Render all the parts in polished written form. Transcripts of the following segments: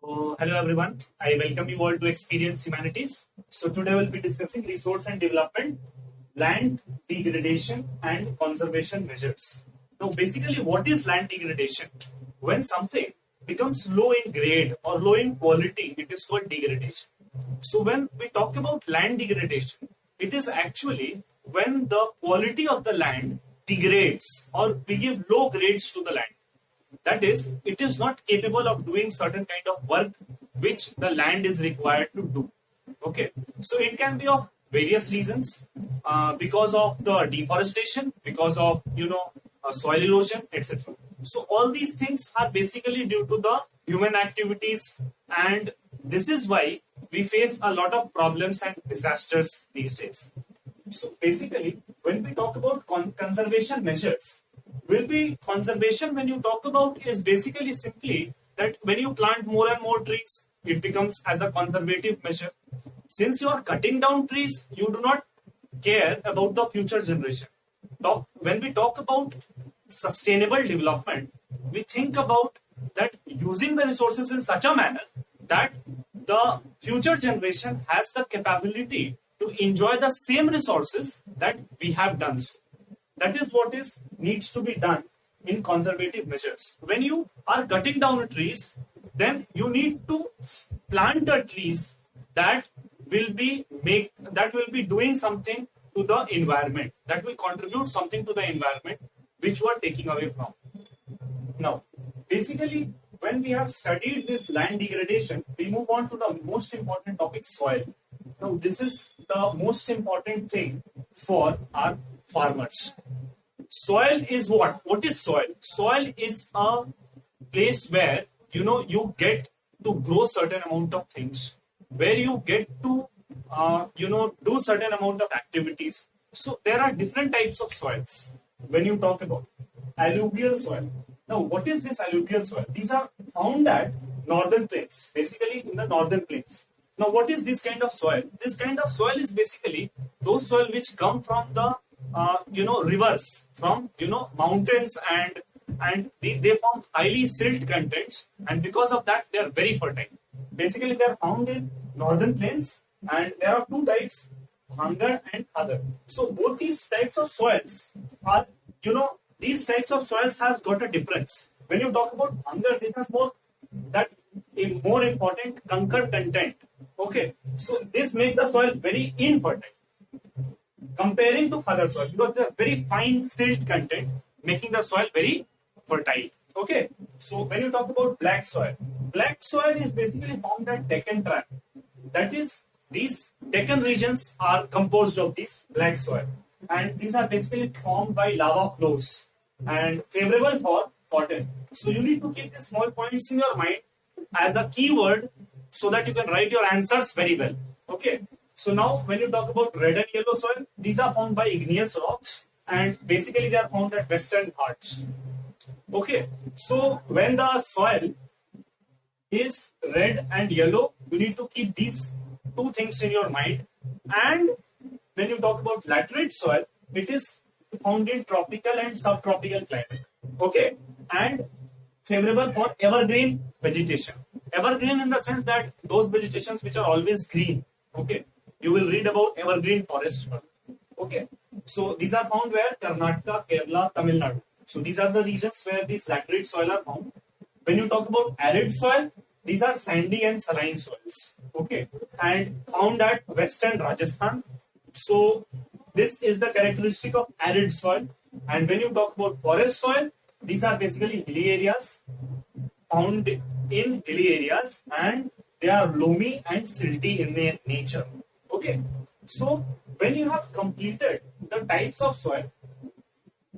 Hello everyone. I welcome you all to Experience Humanities. So today we'll be discussing resource and development, land degradation and conservation measures. Now basically what is land degradation? When something becomes low in grade or low in quality, it is called degradation. So when we talk about land degradation, it is actually when the quality of the land degrades or we give low grades to the land. That is, it is not capable of doing certain kind of work which the land is required to do. Okay, so it can be of various reasons, because of the deforestation, because of soil erosion, etc. So all these things are basically due to the human activities, and this is why we face a lot of problems and disasters these days. So basically, when we talk about conservation measures, will be conservation when you talk about is basically simply that when you plant more and more trees, it becomes as a conservative measure. Since you are cutting down trees, you do not care about the future generation. When we talk about sustainable development, we think about that using the resources in such a manner that the future generation has the capability to enjoy the same resources that we have done so. That is what needs to be done in conservative measures. When you are cutting down trees, then you need to plant the trees that will be doing something to the environment, that will contribute something to the environment which you are taking away from. Now, basically, when we have studied this land degradation, we move on to the most important topic, soil. Now, this is the most important thing for our farmers. Soil is what? What is soil? Soil is a place where you get to grow certain amount of things, where you get to do certain amount of activities. So there are different types of soils. When you talk about alluvial soil, now what is this alluvial soil? These are found at northern plains, basically in the northern plains. Now what is this kind of soil? This kind of soil is basically those soil which come from the rivers, from mountains, and they form highly silt contents, and because of that they are very fertile. Basically they are found in northern plains, and there are two types, Bhangar and other. So both these types of soils are, these types of soils have got a difference. When you talk about Bhangar, this has more important conker content. Okay, so this makes the soil very infertile comparing to other soil, because they are very fine silt content, making the soil very fertile. Okay, so when you talk about black soil is basically found at Deccan Tract. That is, these Deccan regions are composed of this black soil, and these are basically formed by lava flows and favorable for cotton. So you need to keep these small points in your mind as the keyword so that you can write your answers very well. Okay. So now when you talk about red and yellow soil, these are found by igneous rocks, and basically they are found at Western Ghats. Okay, so when the soil is red and yellow, you need to keep these two things in your mind. And when you talk about laterite soil, it is found in tropical and subtropical climate. Okay, and favorable for evergreen vegetation. Evergreen in the sense that those vegetations which are always green. Okay. You will read about evergreen forest. Okay, so these are found where? Karnataka, Kerala, Tamil Nadu. So these are the regions where these laterite soil are found. When you talk about arid soil, these are sandy and saline soils. Okay, and found at Western Rajasthan. So this is the characteristic of arid soil. And when you talk about forest soil, these are basically hilly areas, found in hilly areas, and they are loamy and silty in their nature. Okay, so when you have completed the types of soil,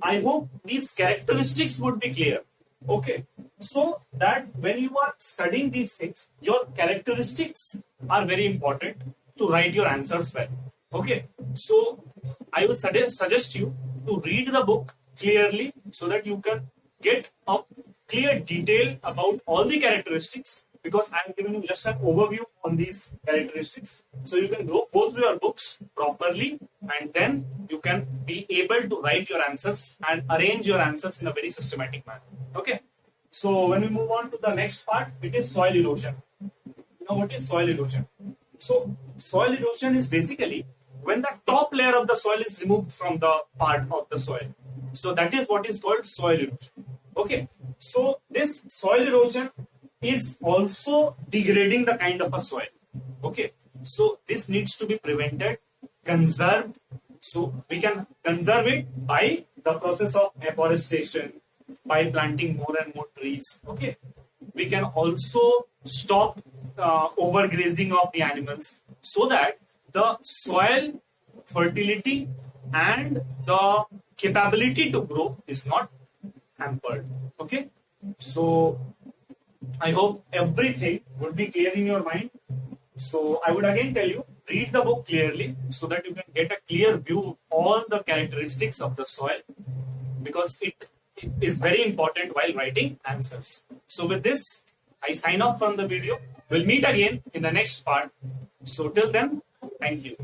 I hope these characteristics would be clear. Okay, so that when you are studying these things, your characteristics are very important to write your answers well. Okay, so I will suggest you to read the book clearly so that you can get a clear detail about all the characteristics, because I am giving you just an overview on these characteristics. So you can go through your books properly, and then you can be able to write your answers and arrange your answers in a very systematic manner. Okay. So when we move on to the next part, it is soil erosion. Now, what is soil erosion? So soil erosion is basically when the top layer of the soil is removed from the part of the soil. So that is what is called soil erosion. Okay. So this soil erosion is also degrading the kind of a soil. Okay. So this needs to be prevented, conserved. So we can conserve it by the process of afforestation, by planting more and more trees. Okay. We can also stop overgrazing of the animals so that the soil fertility and the capability to grow is not hampered. Okay. So I hope everything would be clear in your mind. So I would again tell you, read the book clearly so that you can get a clear view of all the characteristics of the soil, because it is very important while writing answers. So with this, I sign off from the video. We'll meet again in the next part. So till then, thank you.